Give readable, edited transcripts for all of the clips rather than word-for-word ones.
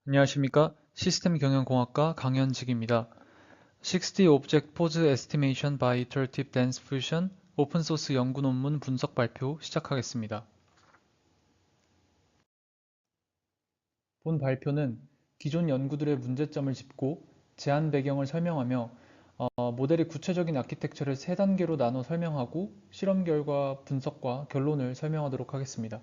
안녕하십니까? 시스템 경영공학과 강현직입니다. 60 Object Pose Estimation by Iterative Dense Fusion 오픈소스 연구 논문 분석 발표 시작하겠습니다. 본 발표는 기존 연구들의 문제점을 짚고 제한 배경을 설명하며 모델의 구체적인 아키텍처를 3단계로 나눠 설명하고 실험 결과 분석과 결론을 설명하도록 하겠습니다.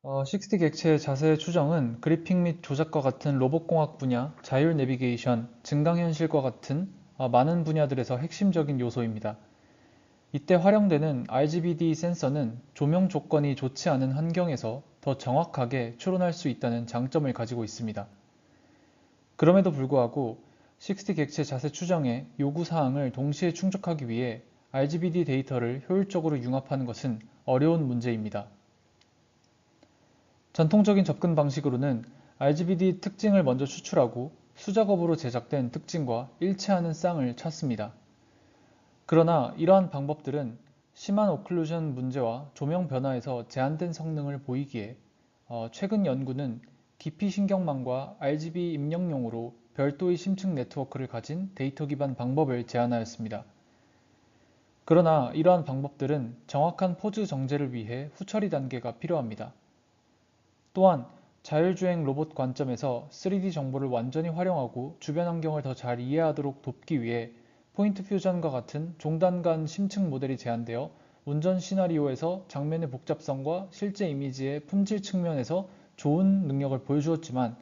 60 객체의 자세 추정은 그리핑 및 조작과 같은 로봇공학 분야, 자율 내비게이션, 증강현실과 같은 많은 분야들에서 핵심적인 요소입니다. 이때 활용되는 RGBD 센서는 조명 조건이 좋지 않은 환경에서 더 정확하게 추론할 수 있다는 장점을 가지고 있습니다. 그럼에도 불구하고 60 객체 자세 추정의 요구사항을 동시에 충족하기 위해 RGBD 데이터를 효율적으로 융합하는 것은 어려운 문제입니다. 전통적인 접근 방식으로는 RGBD 특징을 먼저 추출하고 수작업으로 제작된 특징과 일치하는 쌍을 찾습니다. 그러나 이러한 방법들은 심한 오클루전 문제와 조명 변화에서 제한된 성능을 보이기에 최근 연구는 깊이 신경망과 RGB 입력용으로 별도의 심층 네트워크를 가진 데이터 기반 방법을 제안하였습니다. 그러나 이러한 방법들은 정확한 포즈 정제를 위해 후처리 단계가 필요합니다. 또한 자율주행 로봇 관점에서 3D 정보를 완전히 활용하고 주변 환경을 더 잘 이해하도록 돕기 위해 포인트 퓨전과 같은 종단 간 심층 모델이 제한되어 운전 시나리오에서 장면의 복잡성과 실제 이미지의 품질 측면에서 좋은 능력을 보여주었지만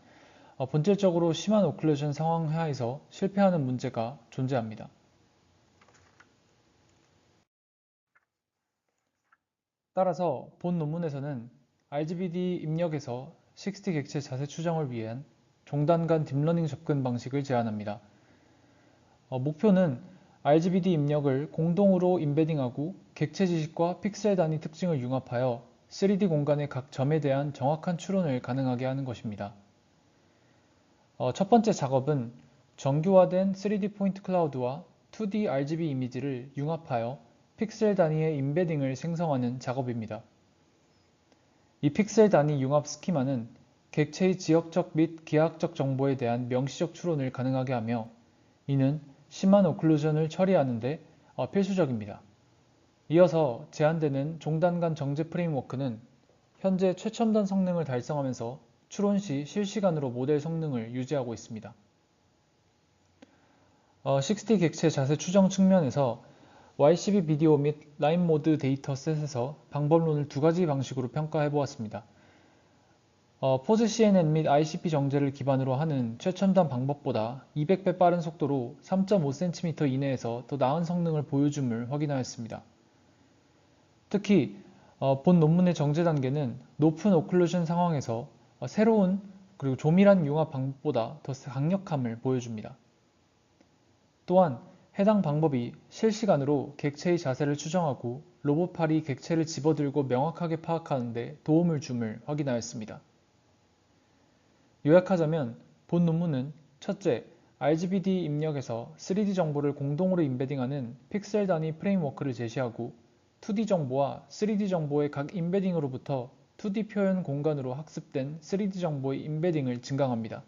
본질적으로 심한 오클루전 상황 하에서 실패하는 문제가 존재합니다. 따라서 본 논문에서는 RGBD 입력에서 60 객체 자세 추정을 위한 종단 간 딥러닝 접근 방식을 제안합니다. 목표는 RGBD 입력을 공동으로 임베딩하고 객체 지식과 픽셀 단위 특징을 융합하여 3D 공간의 각 점에 대한 정확한 추론을 가능하게 하는 것입니다. 첫 번째 작업은 정교화된 3D 포인트 클라우드와 2D RGB 이미지를 융합하여 픽셀 단위의 임베딩을 생성하는 작업입니다. 이 픽셀 단위 융합 스키마는 객체의 지역적 및 기하학적 정보에 대한 명시적 추론을 가능하게 하며 이는 심한 오클루전을 처리하는 데 필수적입니다. 이어서 제한되는 종단 간 정제 프레임워크는 현재 최첨단 성능을 달성하면서 추론 시 실시간으로 모델 성능을 유지하고 있습니다. 60 객체 자세 추정 측면에서 YCB 비디오 및 라인 모드 데이터셋에서 방법론을 두 가지 방식으로 평가해 보았습니다. 포즈 CNN 및 ICP 정제를 기반으로 하는 최첨단 방법보다 200배 빠른 속도로 3.5cm 이내에서 더 나은 성능을 보여줌을 확인하였습니다. 특히 본 논문의 정제 단계는 높은 오클루전 상황에서 새로운 그리고 조밀한 융합 방법보다 더 강력함을 보여줍니다. 또한 해당 방법이 실시간으로 객체의 자세를 추정하고 로봇팔이 객체를 집어들고 명확하게 파악하는 데 도움을 줌을 확인하였습니다. 요약하자면 본 논문은 첫째, RGBD 입력에서 3D 정보를 공동으로 임베딩하는 픽셀 단위 프레임워크를 제시하고 2D 정보와 3D 정보의 각 임베딩으로부터 2D 표현 공간으로 학습된 3D 정보의 임베딩을 증강합니다.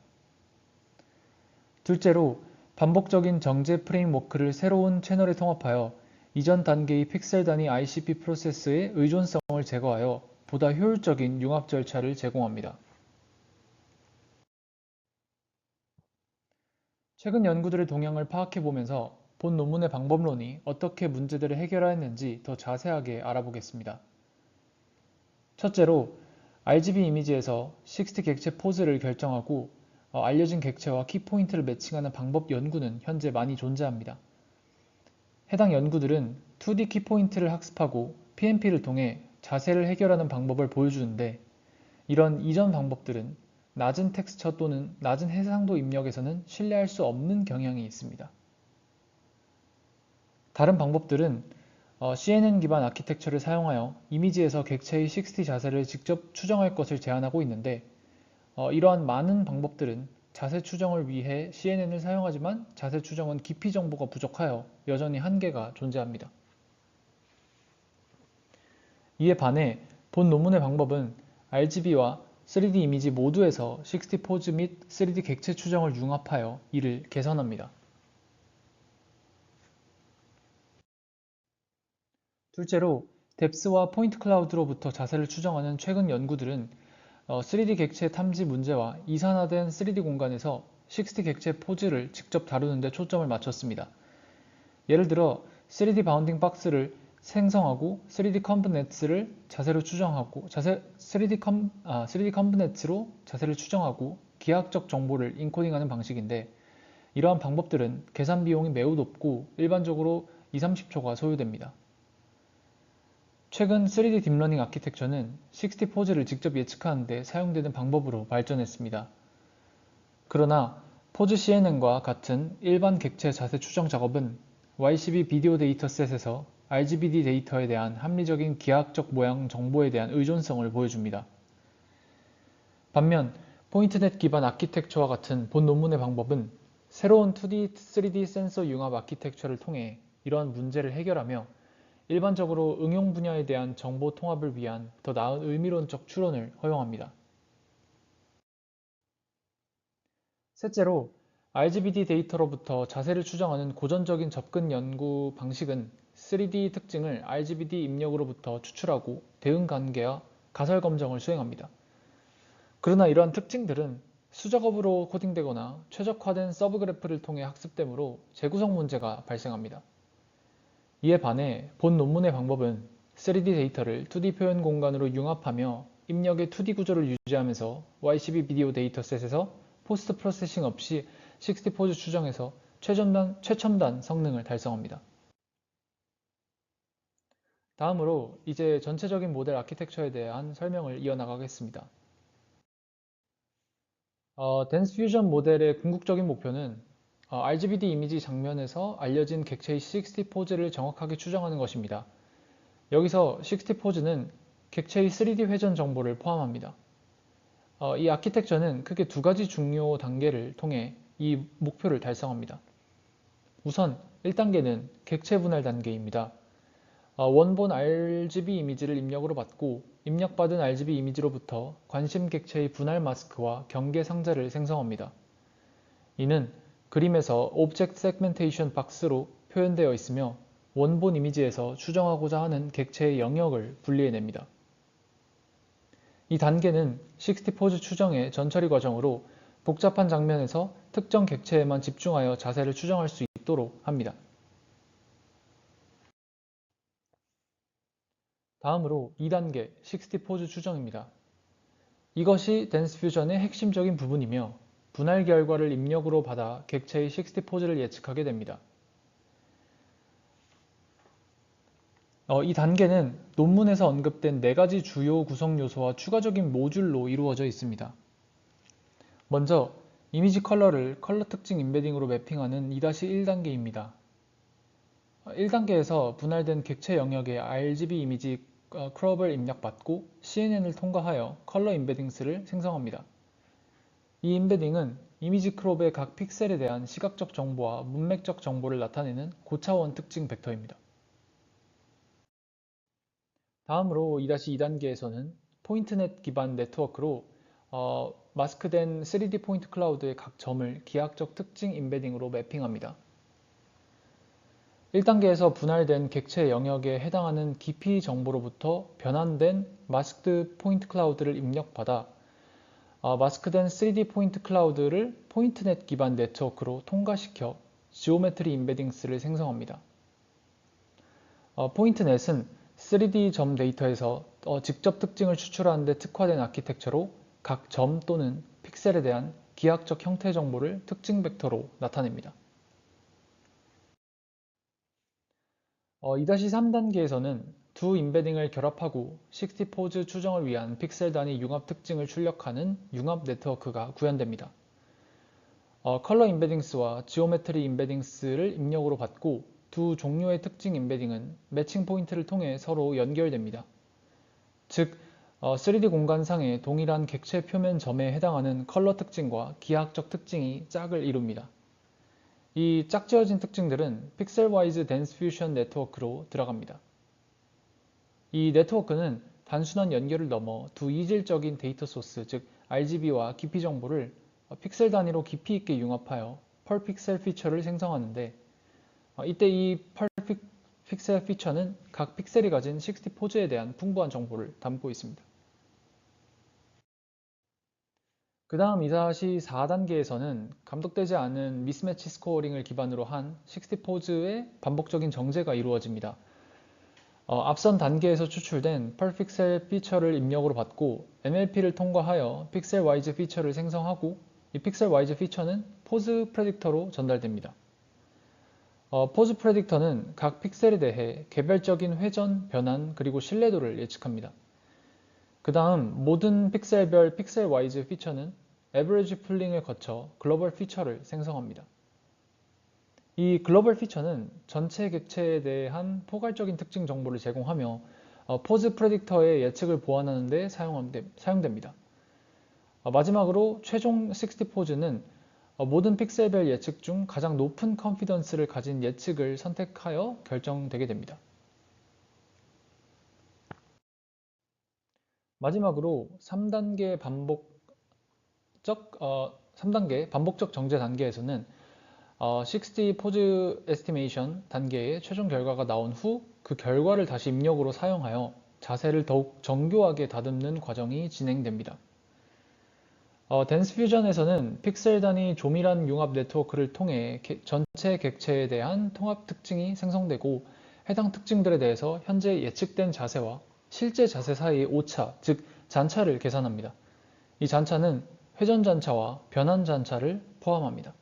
둘째로, 반복적인 정제 프레임워크를 새로운 채널에 통합하여 이전 단계의 픽셀 단위 ICP 프로세스의 의존성을 제거하여 보다 효율적인 융합 절차를 제공합니다. 최근 연구들의 동향을 파악해보면서 본 논문의 방법론이 어떻게 문제들을 해결하였는지 더 자세하게 알아보겠습니다. 첫째로, RGB 이미지에서 60 객체 포즈를 결정하고 알려진 객체와 키포인트를 매칭하는 방법 연구는 현재 많이 존재합니다. 해당 연구들은 2D 키포인트를 학습하고 PNP를 통해 자세를 해결하는 방법을 보여주는데 이런 이전 방법들은 낮은 텍스처 또는 낮은 해상도 입력에서는 신뢰할 수 없는 경향이 있습니다. 다른 방법들은 CNN 기반 아키텍처를 사용하여 이미지에서 객체의 60 자세를 직접 추정할 것을 제안하고 있는데 이러한 많은 방법들은 자세 추정을 위해 CNN을 사용하지만 자세 추정은 깊이 정보가 부족하여 여전히 한계가 존재합니다. 이에 반해 본 논문의 방법은 RGB와 3D 이미지 모두에서 60 포즈 및 3D 객체 추정을 융합하여 이를 개선합니다. 둘째로 뎁스와 포인트 클라우드로부터 자세를 추정하는 최근 연구들은 3D 객체 탐지 문제와 이산화된 3D 공간에서 60 객체 포즈를 직접 다루는 데 초점을 맞췄습니다. 예를 들어 3D 바운딩 박스를 생성하고 3D 컴포넌츠를 자세로 추정하고 3D 컴포넌츠로 자세를 추정하고 기하학적 정보를 인코딩하는 방식인데, 이러한 방법들은 계산 비용이 매우 높고 일반적으로 2~30초가 소요됩니다. 최근 3D 딥러닝 아키텍처는 60 포즈를 직접 예측하는 데 사용되는 방법으로 발전했습니다. 그러나 포즈 CNN과 같은 일반 객체 자세 추정 작업은 YCB 비디오 데이터셋에서 RGBD 데이터에 대한 합리적인 기하학적 모양 정보에 대한 의존성을 보여줍니다. 반면 포인트넷 기반 아키텍처와 같은 본 논문의 방법은 새로운 2D, 3D 센서 융합 아키텍처를 통해 이러한 문제를 해결하며 일반적으로 응용 분야에 대한 정보 통합을 위한 더 나은 의미론적 추론을 허용합니다. 셋째로, RGBD 데이터로부터 자세를 추정하는 고전적인 접근 연구 방식은 3D 특징을 RGBD 입력으로부터 추출하고 대응 관계와 가설 검정을 수행합니다. 그러나 이러한 특징들은 수작업으로 코딩되거나 최적화된 서브 그래프를 통해 학습되므로 재구성 문제가 발생합니다. 이에 반해 본 논문의 방법은 3D 데이터를 2D 표현 공간으로 융합하며 입력의 2D 구조를 유지하면서 YCB 비디오 데이터셋에서 포스트 프로세싱 없이 60 포즈 추정에서 최첨단 성능을 달성합니다. 다음으로 이제 전체적인 모델 아키텍처에 대한 설명을 이어나가겠습니다. 댄스 퓨전 모델의 궁극적인 목표는 RGBD 이미지 장면에서 알려진 객체의 60 포즈를 정확하게 추정하는 것입니다. 여기서 60 포즈는 객체의 3D 회전 정보를 포함합니다. 이 아키텍처는 크게 두 가지 중요 단계를 통해 이 목표를 달성합니다. 우선 1단계는 객체 분할 단계입니다. 원본 RGB 이미지를 입력으로 받고 입력받은 RGB 이미지로부터 관심 객체의 분할 마스크와 경계 상자를 생성합니다. 이는 그림에서 오브젝트 세그멘테이션 박스로 표현되어 있으며 원본 이미지에서 추정하고자 하는 객체의 영역을 분리해냅니다. 이 단계는 60 포즈 추정의 전처리 과정으로 복잡한 장면에서 특정 객체에만 집중하여 자세를 추정할 수 있도록 합니다. 다음으로 2단계 60 포즈 추정입니다. 이것이 댄스 퓨전의 핵심적인 부분이며 분할 결과를 입력으로 받아 객체의 60 포즈를 예측하게 됩니다. 이 단계는 논문에서 언급된 4가지 주요 구성 요소와 추가적인 모듈로 이루어져 있습니다. 먼저 이미지 컬러를 컬러 특징 임베딩으로 매핑하는 2-1단계입니다. 1단계에서 분할된 객체 영역에 RGB 이미지 크롭을 입력받고 CNN을 통과하여 컬러 임베딩스를 생성합니다. 이 임베딩은 이미지 크롭의 각 픽셀에 대한 시각적 정보와 문맥적 정보를 나타내는 고차원 특징 벡터입니다. 다음으로 2-2단계에서는 포인트넷 기반 네트워크로 마스크된 3D 포인트 클라우드의 각 점을 기하학적 특징 임베딩으로 매핑합니다. 1단계에서 분할된 객체 영역에 해당하는 깊이 정보로부터 변환된 마스크드 포인트 클라우드를 입력받아 마스크된 3D 포인트 클라우드를 포인트넷 기반 네트워크로 통과시켜 지오메트리 임베딩스를 생성합니다. 포인트넷은 3D 점 데이터에서 직접 특징을 추출하는 데 특화된 아키텍처로 각 점 또는 픽셀에 대한 기하학적 형태 정보를 특징 벡터로 나타냅니다. 2-3단계에서는 두 임베딩을 결합하고 60 포즈 추정을 위한 픽셀 단위 융합 특징을 출력하는 융합 네트워크가 구현됩니다. 컬러 임베딩스와 지오메트리 임베딩스를 입력으로 받고 두 종류의 특징 임베딩은 매칭 포인트를 통해 서로 연결됩니다. 즉, 3D 공간상의 동일한 객체 표면 점에 해당하는 컬러 특징과 기하학적 특징이 짝을 이룹니다. 이 짝지어진 특징들은 픽셀와이즈 댄스 퓨전 네트워크로 들어갑니다. 이 네트워크는 단순한 연결을 넘어 두 이질적인 데이터 소스, 즉 RGB와 깊이 정보를 픽셀 단위로 깊이 있게 융합하여 펄 픽셀 피처를 생성하는데, 이때 이 펄 픽셀 피처는 각 픽셀이 가진 60 포즈에 대한 풍부한 정보를 담고 있습니다. 그 다음 2-4단계에서는 감독되지 않은 미스매치 스코어링을 기반으로 한 60포즈의 반복적인 정제가 이루어집니다. 앞선 단계에서 추출된 펄 픽셀 피처를 입력으로 받고 MLP를 통과하여 픽셀 와이즈 피처를 생성하고, 이 픽셀 와이즈 피처는 포즈 프레딕터로 전달됩니다. 포즈 프레딕터는 각 픽셀에 대해 개별적인 회전, 변환, 그리고 신뢰도를 예측합니다. 그 다음 모든 픽셀별 픽셀 와이즈 피처는 에버리지 풀링을 거쳐 글로벌 피처를 생성합니다. 이 글로벌 피처는 전체 객체에 대한 포괄적인 특징 정보를 제공하며 포즈 프레딕터의 예측을 보완하는 데 사용됩니다. 마지막으로 최종 60 포즈는 모든 픽셀별 예측 중 가장 높은 컨피던스를 가진 예측을 선택하여 결정되게 됩니다. 마지막으로 3단계 반복적 정제 단계에서는 60 포즈 에스티메이션 단계의 최종 결과가 나온 후 그 결과를 다시 입력으로 사용하여 자세를 더욱 정교하게 다듬는 과정이 진행됩니다. 댄스 퓨전에서는 픽셀 단위 조밀한 융합 네트워크를 통해 전체 객체에 대한 통합 특징이 생성되고, 해당 특징들에 대해서 현재 예측된 자세와 실제 자세 사이의 오차, 즉 잔차를 계산합니다. 이 잔차는 회전 잔차와 변환 잔차를 포함합니다.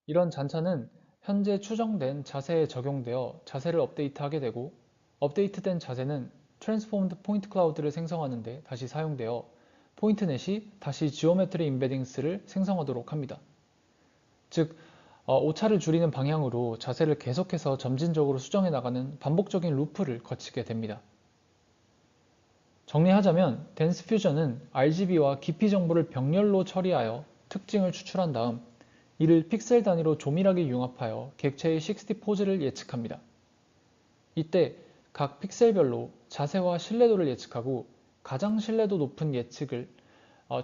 이런 잔차는 현재 추정된 자세에 적용되어 자세를 업데이트하게 되고, 업데이트된 자세는 트랜스포음드 포인트 클라우드를 생성하는 데 다시 사용되어 포인트넷이 다시 지오메트리 임베딩스를 생성하도록 합니다. 즉, 오차를 줄이는 방향으로 자세를 계속해서 점진적으로 수정해 나가는 반복적인 루프를 거치게 됩니다. 정리하자면 댄스 퓨전은 RGB와 깊이 정보를 병렬로 처리하여 특징을 추출한 다음 이를 픽셀 단위로 조밀하게 융합하여 객체의 60 포즈를 예측합니다. 이때 각 픽셀별로 자세와 신뢰도를 예측하고 가장 신뢰도 높은 예측을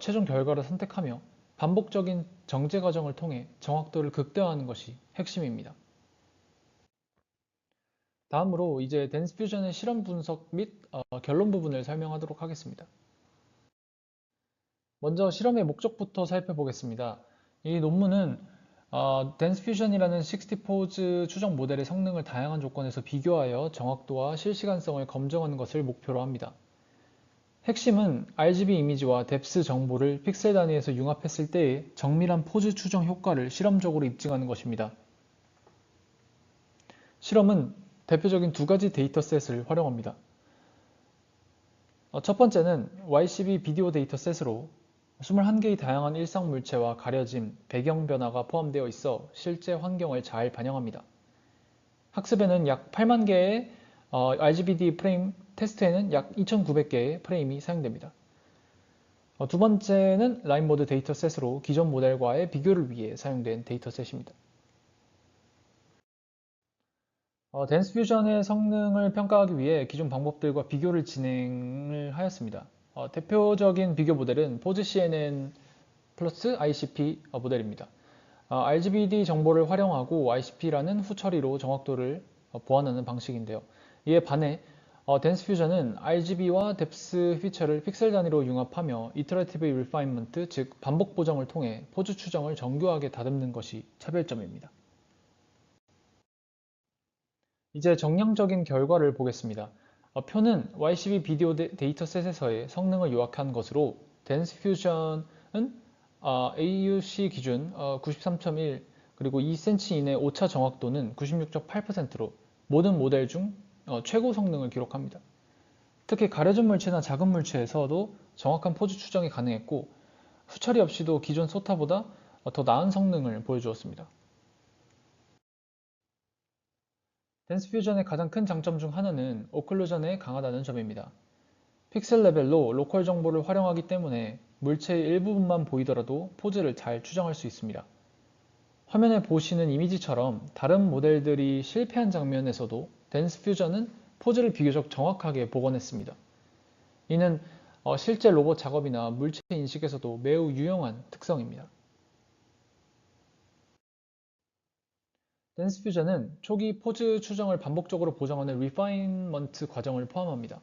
최종 결과로 선택하며 반복적인 정제 과정을 통해 정확도를 극대화하는 것이 핵심입니다. 다음으로 이제 댄스 퓨전의 실험 분석 및 결론 부분을 설명하도록 하겠습니다. 먼저 실험의 목적부터 살펴보겠습니다. 이 논문은 댄스 퓨전이라는 60 포즈 추정 모델의 성능을 다양한 조건에서 비교하여 정확도와 실시간성을 검증하는 것을 목표로 합니다. 핵심은 RGB 이미지와 뎁스 정보를 픽셀 단위에서 융합했을 때의 정밀한 포즈 추정 효과를 실험적으로 입증하는 것입니다. 실험은 대표적인 두 가지 데이터셋을 활용합니다. 첫 번째는 YCB 비디오 데이터셋으로 21개의 다양한 일상 물체와 가려짐, 배경 변화가 포함되어 있어 실제 환경을 잘 반영합니다. 학습에는 약 8만 개의 RGBD 프레임, 테스트에는 약 2,900개의 프레임이 사용됩니다. 두 번째는 라인모드 데이터셋으로 기존 모델과의 비교를 위해 사용된 데이터셋입니다. 댄스 퓨전의 성능을 평가하기 위해 기존 방법들과 비교를 진행을 하였습니다. 대표적인 비교 모델은 포즈 CNN 플러스 ICP 모델입니다. RGBD 정보를 활용하고 ICP라는 후처리로 정확도를 보완하는 방식인데요. 이에 반해 댄스 퓨전은 RGB와 뎁스 피처를 픽셀 단위로 융합하며 이터레이티브 리파인먼트, 즉 반복 보정을 통해 포즈 추정을 정교하게 다듬는 것이 차별점입니다. 이제 정량적인 결과를 보겠습니다. 표는 YCB 비디오 데이터셋에서의 성능을 요약한 것으로 댄스 퓨전은 AUC 기준 93.1 그리고 2cm 이내 오차 정확도는 96.8%로 모든 모델 중 최고 성능을 기록합니다. 특히 가려진 물체나 작은 물체에서도 정확한 포즈 추정이 가능했고 후처리 없이도 기존 소타보다 더 나은 성능을 보여주었습니다. 댄스 퓨전의 가장 큰 장점 중 하나는 오클루전에 강하다는 점입니다. 픽셀 레벨로 로컬 정보를 활용하기 때문에 물체의 일부분만 보이더라도 포즈를 잘 추정할 수 있습니다. 화면에 보시는 이미지처럼 다른 모델들이 실패한 장면에서도 댄스 퓨전은 포즈를 비교적 정확하게 복원했습니다. 이는 실제 로봇 작업이나 물체 인식에서도 매우 유용한 특성입니다. 댄스 퓨전은 초기 포즈 추정을 반복적으로 보정하는 리파인먼트 과정을 포함합니다.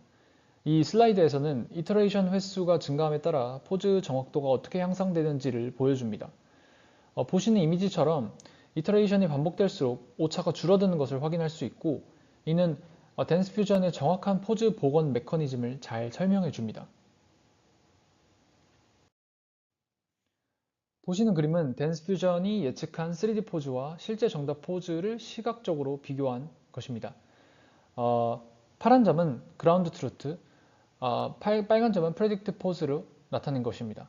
이 슬라이드에서는 이터레이션 횟수가 증가함에 따라 포즈 정확도가 어떻게 향상되는지를 보여줍니다. 보시는 이미지처럼 이터레이션이 반복될수록 오차가 줄어드는 것을 확인할 수 있고, 이는 댄스 퓨전의 정확한 포즈 복원 메커니즘을 잘 설명해 줍니다. 보시는 그림은 댄스 퓨전이 예측한 3D 포즈와 실제 정답 포즈를 시각적으로 비교한 것입니다. 파란 점은 그라운드 트루트, 빨간 점은 프레딕트 포즈로 나타낸 것입니다.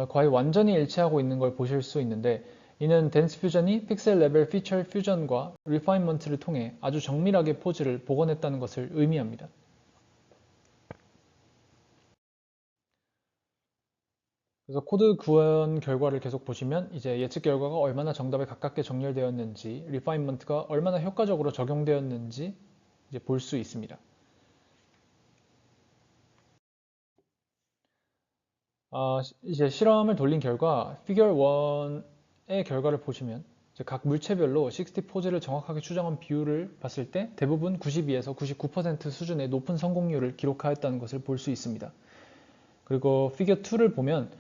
거의 완전히 일치하고 있는 걸 보실 수 있는데, 이는 댄스 퓨전이 픽셀 레벨 피처 퓨전과 리파인먼트를 통해 아주 정밀하게 포즈를 복원했다는 것을 의미합니다. 그래서 코드 구현 결과를 계속 보시면 이제 예측 결과가 얼마나 정답에 가깝게 정렬되었는지, 리파인먼트가 얼마나 효과적으로 적용되었는지 이제 볼 수 있습니다. 이제 실험을 돌린 결과 피겨 1의 결과를 보시면 각 물체별로 60 포즈를 정확하게 추정한 비율을 봤을 때 대부분 92에서 99% 수준의 높은 성공률을 기록하였다는 것을 볼 수 있습니다. 그리고 피겨 2를 보면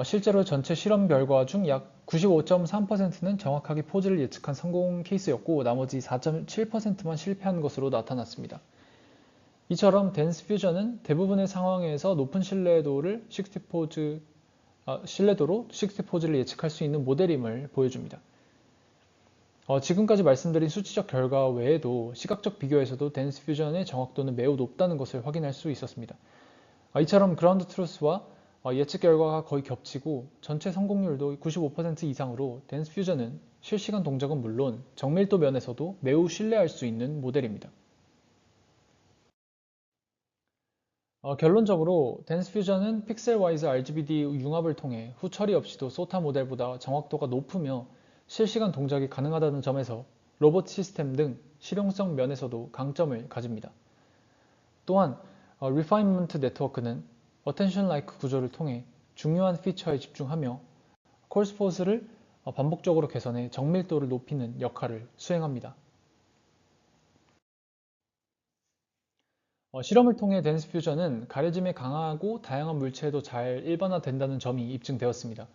실제로 전체 실험 결과 중 약 95.3%는 정확하게 포즈를 예측한 성공 케이스였고, 나머지 4.7%만 실패한 것으로 나타났습니다. 이처럼 댄스 퓨전은 대부분의 상황에서 높은 신뢰도로 60 포즈를 예측할 수 있는 모델임을 보여줍니다. 지금까지 말씀드린 수치적 결과 외에도 시각적 비교에서도 댄스 퓨전의 정확도는 매우 높다는 것을 확인할 수 있었습니다. 이처럼 그라운드 트루스와 예측 결과가 거의 겹치고 전체 성공률도 95% 이상으로 댄스 퓨전은 실시간 동작은 물론 정밀도 면에서도 매우 신뢰할 수 있는 모델입니다. 결론적으로 댄스 퓨전은 픽셀와이즈 RGBD 융합을 통해 후처리 없이도 소타 모델보다 정확도가 높으며 실시간 동작이 가능하다는 점에서 로봇 시스템 등 실용성 면에서도 강점을 가집니다. 또한 리파인먼트 네트워크는 어텐션 라이크 구조를 통해 중요한 피처에 집중하며 콜스포스를 반복적으로 개선해 정밀도를 높이는 역할을 수행합니다. 실험을 통해 댄스 퓨전은 가려짐에 강하고 다양한 물체에도 잘 일반화된다는 점이 입증되었습니다.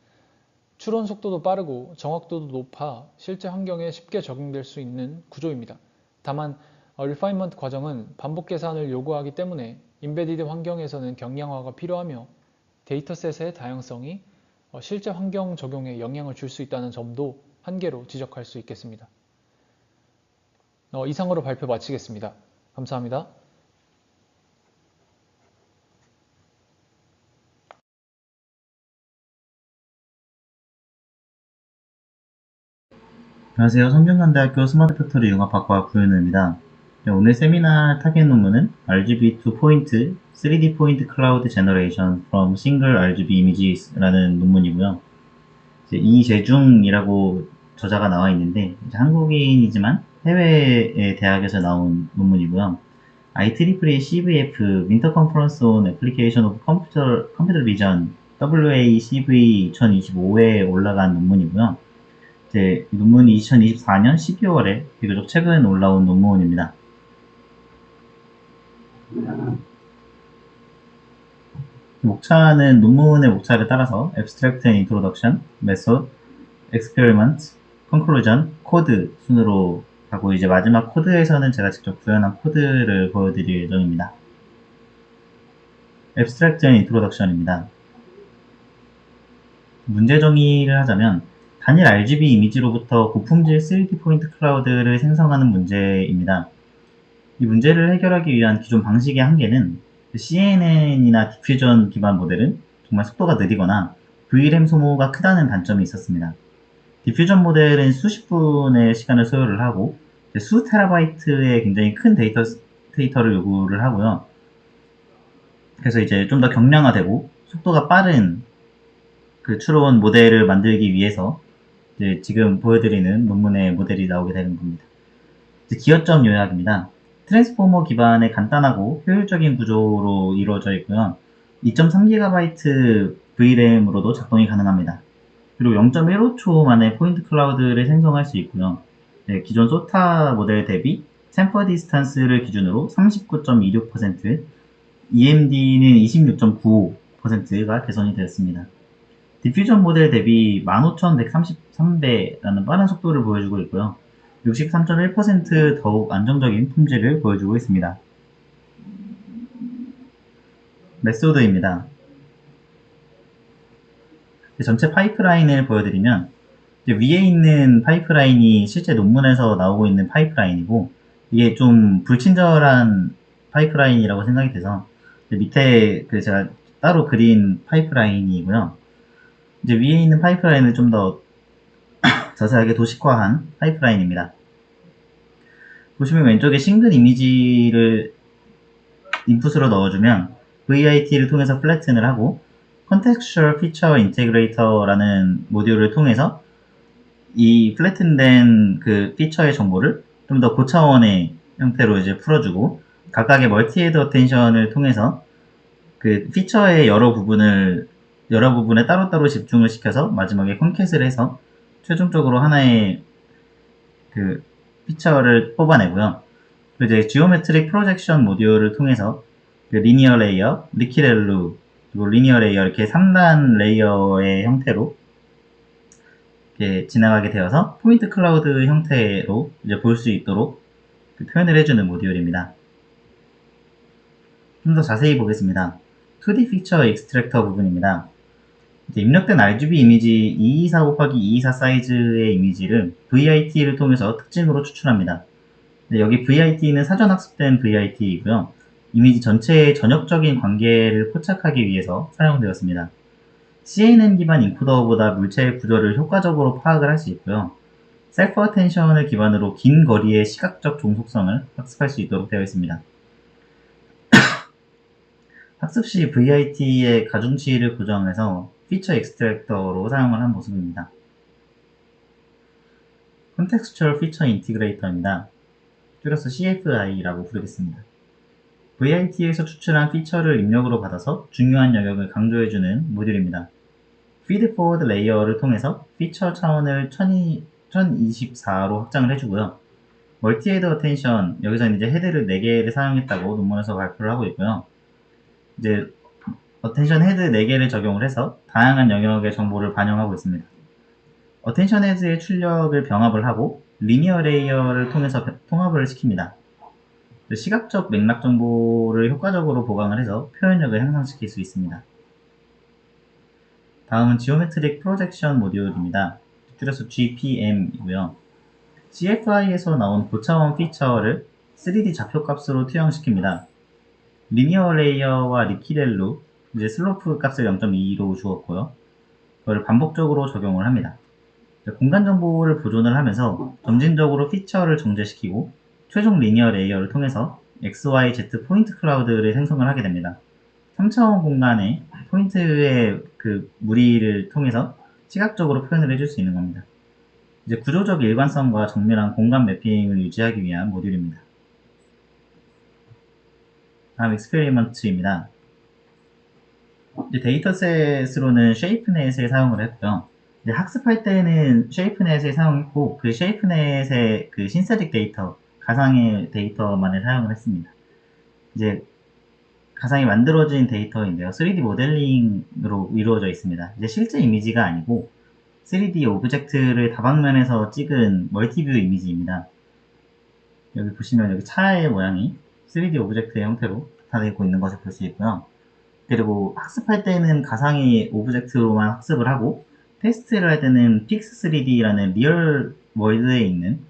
추론 속도도 빠르고 정확도도 높아 실제 환경에 쉽게 적용될 수 있는 구조입니다. 다만 리파인먼트 과정은 반복 계산을 요구하기 때문에 인베디드 환경에서는 경량화가 필요하며 데이터셋의 다양성이 실제 환경 적용에 영향을 줄 수 있다는 점도 한계로 지적할 수 있겠습니다. 이상으로 발표 마치겠습니다. 감사합니다. 안녕하세요. 성균관대학교 스마트 팩토리 융합학과 구현우입니다. 오늘 세미나 타겟 논문은 RGB2 포인트 3D 포인트 클라우드 제너레이션 from single RGB images라는 논문이고요. 이재중이라고 저자가 나와 있는데 한국인이지만 해외의 대학에서 나온 논문이고요. IEEE CVF Winter Conference on Application of Computer Vision WACV 2025에 올라간 논문이고요. 논문이 2024년 12월에 비교적 최근 올라온 논문입니다. 목차는 논문의 목차를 따라서 Abstract and Introduction, Method, Experiment, Conclusion, Code 순으로 가고 이제 마지막 코드에서는 제가 직접 구현한 코드를 보여드릴 예정입니다. Abstract and Introduction입니다. 문제 정의를 하자면 단일 RGB 이미지로부터 고품질 3D 포인트 클라우드를 생성하는 문제입니다. 이 문제를 해결하기 위한 기존 방식의 한계는 CNN이나 디퓨전 기반 모델은 정말 속도가 느리거나 VRAM 소모가 크다는 단점이 있었습니다. 디퓨전 모델은 수십 분의 시간을 소요를 하고 수 테라바이트의 굉장히 큰 데이터를 요구를 하고요. 그래서 이제 좀 더 경량화되고 속도가 빠른 그 추론 모델을 만들기 위해서 지금 보여드리는 논문의 모델이 나오게 되는 겁니다. 기여점 요약입니다. 트랜스포머 기반의 간단하고 효율적인 구조로 이루어져 있고요. 2.3GB VRAM으로도 작동이 가능합니다. 그리고 0.15초 만에 포인트 클라우드를 생성할 수 있고요. 네, 기존 소타 모델 대비 템퍼 디스턴스를 기준으로 39.26%, EMD는 26.95%가 개선이 되었습니다. 디퓨전 모델 대비 15,133배라는 빠른 속도를 보여주고 있고요. 63.1% 더욱 안정적인 품질을 보여주고 있습니다. 메소드입니다. 전체 파이프라인을 보여드리면 위에 있는 파이프라인이 실제 논문에서 나오고 있는 파이프라인이고 이게 좀 불친절한 파이프라인이라고 생각이 돼서 밑에 제가 따로 그린 파이프라인이고요. 이제 위에 있는 파이프라인을 좀 더 자세하게 도식화한 파이프라인입니다. 보시면 왼쪽에 싱글 이미지를 인풋으로 넣어주면 VIT를 통해서 플래튼을 하고 Contextual Feature Integrator라는 모듈을 통해서 이 플래튼된 그 피처의 정보를 좀 더 고차원의 형태로 이제 풀어주고 각각의 멀티-헤드 어텐션을 통해서 그 피처의 여러 부분에 따로따로 집중을 시켜서 마지막에 콘캣을 해서 최종적으로 하나의 그 피처를 뽑아내고요. 그리고 이제 지오메트릭 프로젝션 모듈을 통해서 그 리니어 레이어, 리키렐루, 그리고 리니어 레이어 이렇게 3단 레이어의 형태로 이렇게 지나가게 되어서 포인트 클라우드 형태로 이제 볼 수 있도록 표현을 해주는 모듈입니다. 좀 더 자세히 보겠습니다. 2D 피처 익스트랙터 부분입니다. 입력된 RGB 이미지 224 곱하기 224 사이즈의 이미지를 VIT를 통해서 특징으로 추출합니다. 여기 VIT는 사전 학습된 VIT이고요. 이미지 전체의 전역적인 관계를 포착하기 위해서 사용되었습니다. CNN 기반 인코더보다 물체의 구조를 효과적으로 파악을 할 수 있고요. 셀프 어텐션을 기반으로 긴 거리의 시각적 종속성을 학습할 수 있도록 되어 있습니다. 학습 시 VIT의 가중치를 고정해서 피처 익스트랙터로 사용을 한 모습입니다. Contextual Feature Integrator입니다. 줄여서 CFI라고 부르겠습니다. VIT에서 추출한 피처를 입력으로 받아서 중요한 영역을 강조해주는 모듈입니다. 피드포워드 레이어를 통해서 피처 차원을 1024로 확장을 해주고요. 멀티헤드 어텐션, 여기서는 이제 헤드를 4개를 사용했다고 논문에서 발표를 하고 있고요. 이제 어텐션 헤드 4개를 적용을 해서 다양한 영역의 정보를 반영하고 있습니다. 어텐션 헤드의 출력을 병합을 하고 리니어 레이어를 통해서 통합을 시킵니다. 시각적 맥락 정보를 효과적으로 보강을 해서 표현력을 향상시킬 수 있습니다. 다음은 지오메트릭 프로젝션 모듈입니다. 줄여서 GPM이고요. CFI에서 나온 고차원 피처를 3D 좌표값으로 투영시킵니다. 리니어 레이어와 리키렐루, 이제 슬로프 값을 0.2로 주었고요. 그걸 반복적으로 적용을 합니다. 공간 정보를 보존을 하면서 점진적으로 피처를 정제시키고 최종 리니어 레이어를 통해서 XYZ 포인트 클라우드를 생성을 하게 됩니다. 3차원 공간에 포인트의 그 무리를 통해서 시각적으로 표현을 해줄 수 있는 겁니다. 이제 구조적 일관성과 정밀한 공간 매핑을 유지하기 위한 모듈입니다. 다음 익스페리먼트입니다. 데이터셋으로는 쉐이프넷을 사용을 했고요. 학습할 때는 쉐이프넷을 사용했고 그 쉐이프넷의 그 신세틱 데이터, 가상의 데이터만을 사용을 했습니다. 이제 가상이 만들어진 데이터인데요. 3D 모델링으로 이루어져 있습니다. 이제 실제 이미지가 아니고 3D 오브젝트를 다방면에서 찍은 멀티뷰 이미지입니다. 여기 보시면 여기 차의 모양이 3D 오브젝트의 형태로 나타내고 있는 것을 볼 수 있고요. 그리고 학습할 때는 가상의 오브젝트로만 학습을 하고 테스트를 할 때는 픽스3D라는 리얼 월드에 있는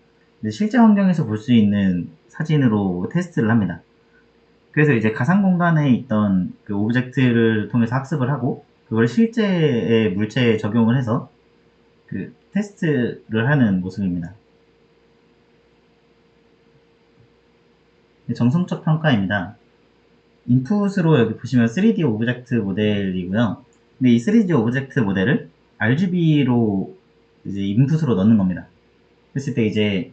실제 환경에서 볼 수 있는 사진으로 테스트를 합니다. 그래서 이제 가상 공간에 있던 그 오브젝트를 통해서 학습을 하고 그걸 실제의 물체에 적용을 해서 그 테스트를 하는 모습입니다. 정성적 평가입니다. 인풋으로 여기 보시면 3D 오브젝트 모델이고요. 근데 이 3D 오브젝트 모델을 RGB로 이제 인풋으로 넣는 겁니다. 그랬을 때 이제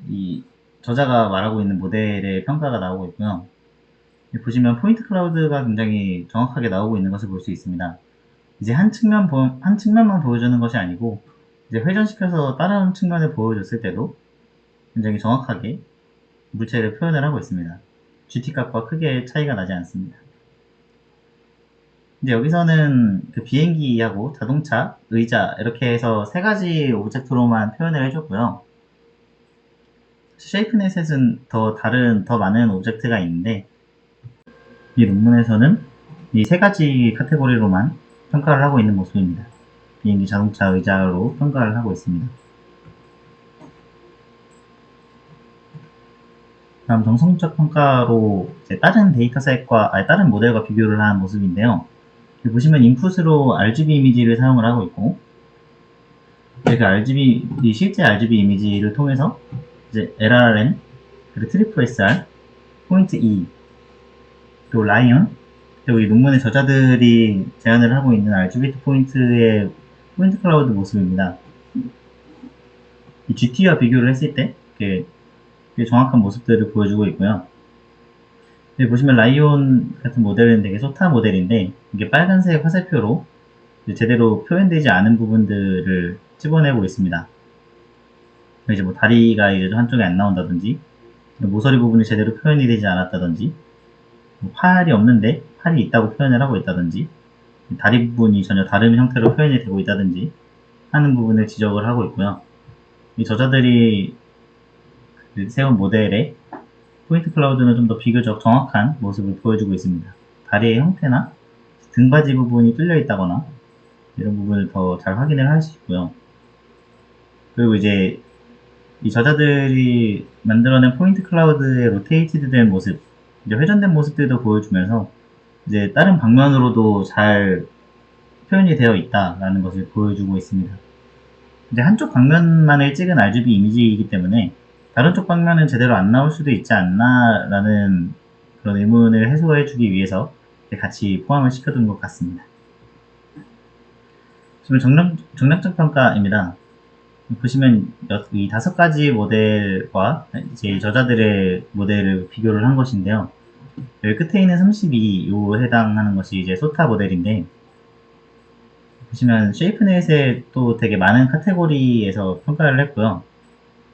이 저자가 말하고 있는 모델의 평가가 나오고 있고요. 보시면 포인트 클라우드가 굉장히 정확하게 나오고 있는 것을 볼 수 있습니다. 이제 한 측면만 보여주는 것이 아니고 이제 회전시켜서 다른 측면을 보여줬을 때도 굉장히 정확하게 물체를 표현을 하고 있습니다. GT값과 크게 차이가 나지 않습니다. 근데 여기서는 그 비행기하고 자동차, 의자 이렇게 해서 세 가지 오브젝트로만 표현을 해줬고요. 쉐이프넷은 더 많은 오브젝트가 있는데 이 논문에서는 이 세 가지 카테고리로만 평가를 하고 있는 모습입니다. 비행기, 자동차, 의자로 평가를 하고 있습니다. 다음 정성적 평가로 다른 다른 모델과 비교를 한 모습인데요. 여기 보시면 인풋으로 RGB 이미지를 사용을 하고 있고, 실제 RGB 이미지를 통해서 이제 LRM, 그리고 트리플 SR, 포인트 E, 그리고 라이언, 그리고 이 논문의 저자들이 제안을 하고 있는 RGB 포인트의 포인트 클라우드 모습입니다. 이 GT와 비교를 했을 때 꽤 정확한 모습들을 보여주고 있고요. 여기 보시면 라이온 같은 모델은 되게 소타 모델인데 이게 빨간색 화살표로 제대로 표현되지 않은 부분들을 집어내고 있습니다. 이제 뭐 다리가 이제 한쪽에 안 나온다든지 모서리 부분이 제대로 표현이 되지 않았다든지 팔이 없는데 팔이 있다고 표현을 하고 있다든지 다리 부분이 전혀 다른 형태로 표현이 되고 있다든지 하는 부분을 지적을 하고 있고요. 이 저자들이 세운 모델의 포인트 클라우드는 좀 더 비교적 정확한 모습을 보여주고 있습니다. 다리의 형태나 등받이 부분이 뚫려 있다거나 이런 부분을 더 잘 확인을 할 수 있고요. 그리고 이제 이 저자들이 만들어낸 포인트 클라우드의 로테이티드 된 모습, 이제 회전된 모습들도 보여주면서 이제 다른 방면으로도 잘 표현이 되어 있다라는 것을 보여주고 있습니다. 이제 한쪽 방면만을 찍은 RGB 이미지이기 때문에 다른 쪽 방면은 제대로 안 나올 수도 있지 않나라는 그런 의문을 해소해주기 위해서 같이 포함을 시켜둔 것 같습니다. 지금 정량적 평가입니다. 보시면 이 5가지 모델과 이제 저자들의 모델을 비교를 한 것인데요. 여기 끝에 있는 32, 요 해당하는 것이 이제 소타 모델인데, 보시면 쉐이프넷에 또 되게 많은 카테고리에서 평가를 했고요.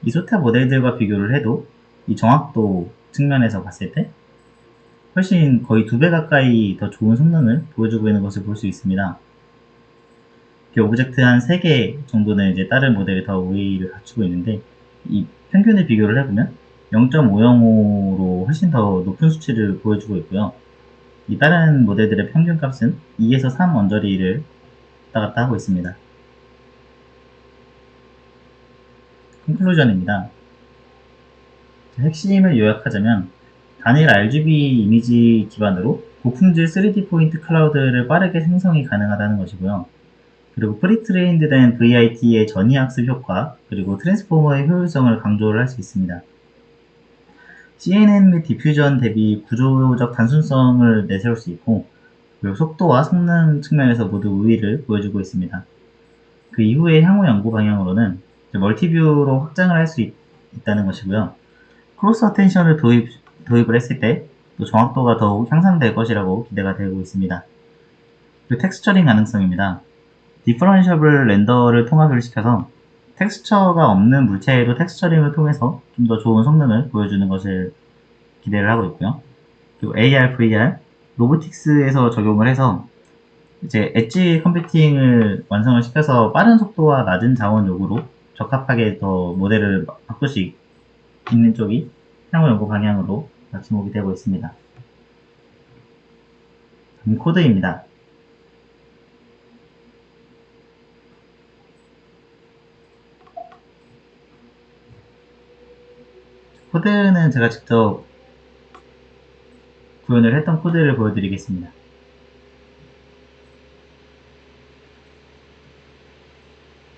이 소타 모델들과 비교를 해도 이 정확도 측면에서 봤을 때 훨씬 거의 2배 가까이 더 좋은 성능을 보여주고 있는 것을 볼 수 있습니다. 오브젝트 한 3개 정도는 이제 다른 모델이 더 우위를 갖추고 있는데 이 평균을 비교를 해보면 0.505로 훨씬 더 높은 수치를 보여주고 있고요. 이 다른 모델들의 평균 값은 2에서 3 언저리를 왔다 갔다 하고 있습니다. 컨클루전입니다. 핵심을 요약하자면 단일 RGB 이미지 기반으로 고품질 3D 포인트 클라우드를 빠르게 생성이 가능하다는 것이고요. 그리고 프리트레인드된 VIT의 전이학습 효과, 그리고 트랜스포머의 효율성을 강조를 할 수 있습니다. CNN 및 디퓨전 대비 구조적 단순성을 내세울 수 있고, 그리고 속도와 성능 측면에서 모두 우위를 보여주고 있습니다. 그 이후의 향후 연구 방향으로는 멀티뷰로 확장을 할 수 있다는 것이고요. 크로스 어텐션을 도입을 했을 때 또 정확도가 더욱 향상될 것이라고 기대가 되고 있습니다. 그리고 텍스처링 가능성입니다. 디퍼런셔블 렌더를 통합을 시켜서 텍스처가 없는 물체에도 텍스처링을 통해서 좀 더 좋은 성능을 보여주는 것을 기대를 하고 있고요. 그리고 AR, VR, 로보틱스에서 적용을 해서 이제 엣지 컴퓨팅을 완성을 시켜서 빠른 속도와 낮은 자원 요구로 적합하게 더 모델을 바꿀 수 있는 쪽이 향후 연구 방향으로 지목이 되고 있습니다. 코드입니다. 코드는 제가 직접 구현을 했던 코드를 보여드리겠습니다.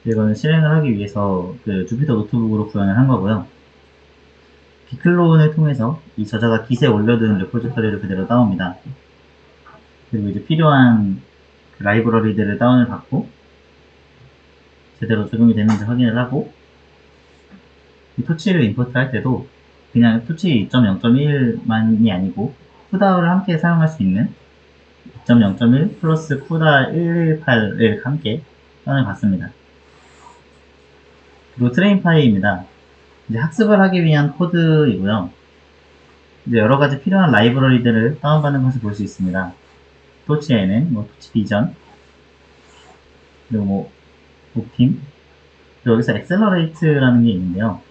이거는 실행을 하기 위해서 그 주피터 노트북으로 구현을 한 거고요. 비클론을 통해서 이 저자가 깃에 올려둔 레포지터리를 그대로 따옵니다. 그리고 이제 필요한 그 라이브러리들을 다운을 받고 제대로 적용이 되는지 확인을 하고 이 토치를 임포트 할 때도 그냥 토치 2.0.1만이 아니고 쿠다를 함께 사용할 수 있는 2.0.1 플러스 쿠다 118을 함께 사용해 봤습니다. 그리고 트레인 파이입니다. 이제 학습을 하기 위한 코드이고요. 이제 여러 가지 필요한 라이브러리들을 다운받는 것을 볼 수 있습니다. 토치에는 토치 비전, 그리고 옵팀, 그리고 여기서 엑셀러레이트라는 게 있는데요.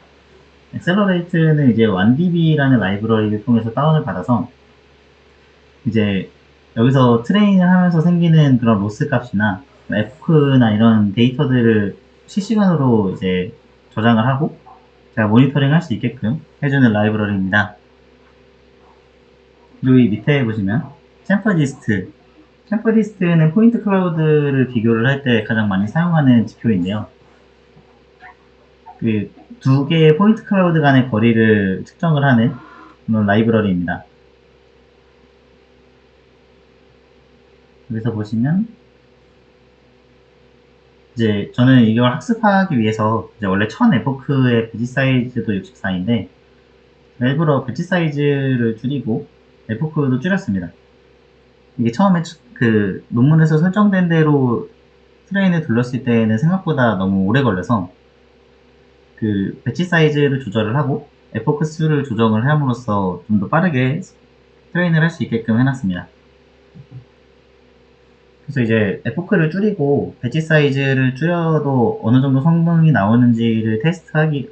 엑셀러레이트는 이제 1DB라는 라이브러리를 통해서 다운을 받아서 이제 여기서 트레이닝을 하면서 생기는 그런 로스 값이나 에포크나 이런 데이터들을 실시간으로 이제 저장을 하고 제가 모니터링 할 수 있게끔 해주는 라이브러리입니다. 그리고 이 밑에 보시면 챔퍼디스트는 포인트 클라우드를 비교를 할 때 가장 많이 사용하는 지표인데요. 그 두 개의 포인트 클라우드 간의 거리를 측정을 하는 그런 라이브러리입니다. 여기서 보시면 이제 저는 이걸 학습하기 위해서 이제 원래 1000 에포크의 배지 사이즈도 64인데 일부러 배지 사이즈를 줄이고 에포크도 줄였습니다. 이게 처음에 그 논문에서 설정된 대로 트레인을 둘렀을 때는 생각보다 너무 오래 걸려서 그 배치 사이즈를 조절을 하고 에포크 수를 조정을 함으로써 좀 더 빠르게 트레인을 할 수 있게끔 해놨습니다. 그래서 이제 에포크를 줄이고 배치 사이즈를 줄여도 어느 정도 성능이 나오는지를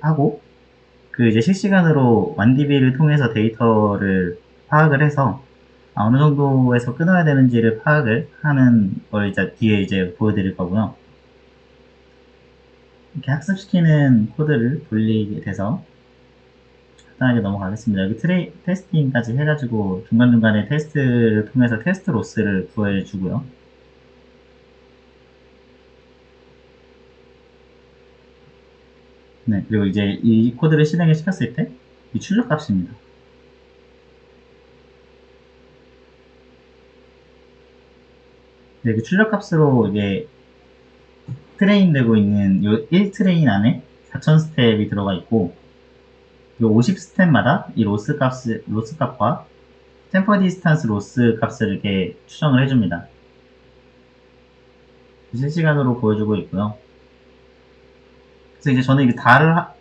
하고 그 이제 실시간으로 1DB를 통해서 데이터를 파악을 해서 어느 정도에서 끊어야 되는지를 파악을 하는 걸 이제 뒤에 이제 보여드릴 거고요. 이렇게 학습시키는 코드를 돌리게 돼서 간단하게 넘어가겠습니다. 여기 테스팅까지 해가지고 중간중간에 테스트를 통해서 테스트 로스를 구해주고요. 네, 그리고 이제 이 코드를 실행을 시켰을 때 이 출력 값입니다. 네, 그 출력 값으로 이게 트레인 되고 있는 이 1트레인 안에 4000 스텝이 들어가 있고 이 50 스텝마다 이 로스 값과 템퍼 디스턴스 로스 값을 이렇게 추정을 해줍니다. 실시간으로 보여주고 있고요. 그래서 이제 저는 이게 다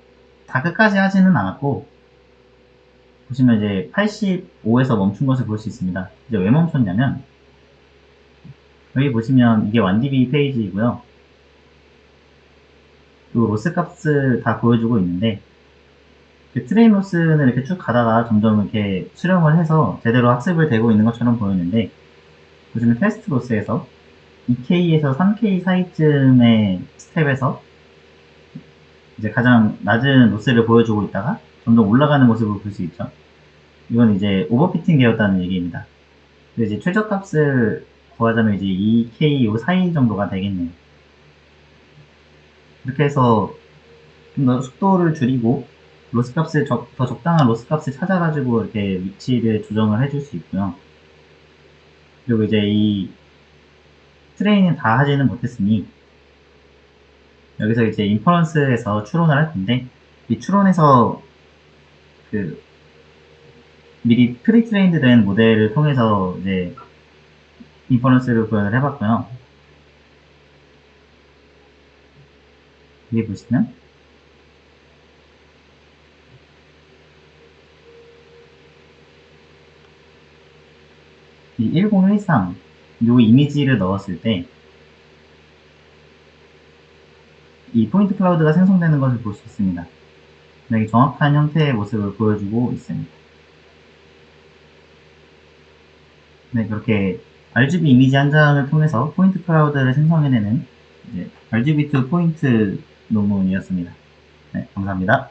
끝까지 하지는 않았고 보시면 이제 85에서 멈춘 것을 볼 수 있습니다. 이제 왜 멈췄냐면 여기 보시면 이게 1DB 페이지이고요. 그리고 로스 값을 다 보여주고 있는데 트레인 로스는 이렇게 쭉 가다가 점점 이렇게 수렴을 해서 제대로 학습을 되고 있는 것처럼 보이는데 보시면 테스트 로스에서 2K에서 3K 사이쯤의 스텝에서 이제 가장 낮은 로스를 보여주고 있다가 점점 올라가는 모습을 볼 수 있죠. 이건 이제 오버피팅 되었다는 얘기입니다. 이제 최저값을 구하자면 이제 2K 요 사이 정도가 되겠네요. 이렇게 해서 좀 더 속도를 줄이고 로스 값을 더 적당한 로스 값을 찾아가지고 이렇게 위치를 조정을 해줄 수 있고요. 그리고 이제 이 트레이닝 다 하지는 못했으니 여기서 이제 인퍼런스에서 추론을 할 텐데 이 추론에서 그 미리 프리트레인드 된 모델을 통해서 이제 인퍼런스를 구현을 해봤고요. 여기 보시면 이 1013, 요 이미지를 넣었을 때 이 포인트 클라우드가 생성되는 것을 볼 수 있습니다. 여기 정확한 형태의 모습을 보여주고 있습니다. 네, 그렇게 RGB 이미지 한 장을 통해서 포인트 클라우드를 생성해내는 RGB2 포인트 논문이었습니다. 네, 감사합니다.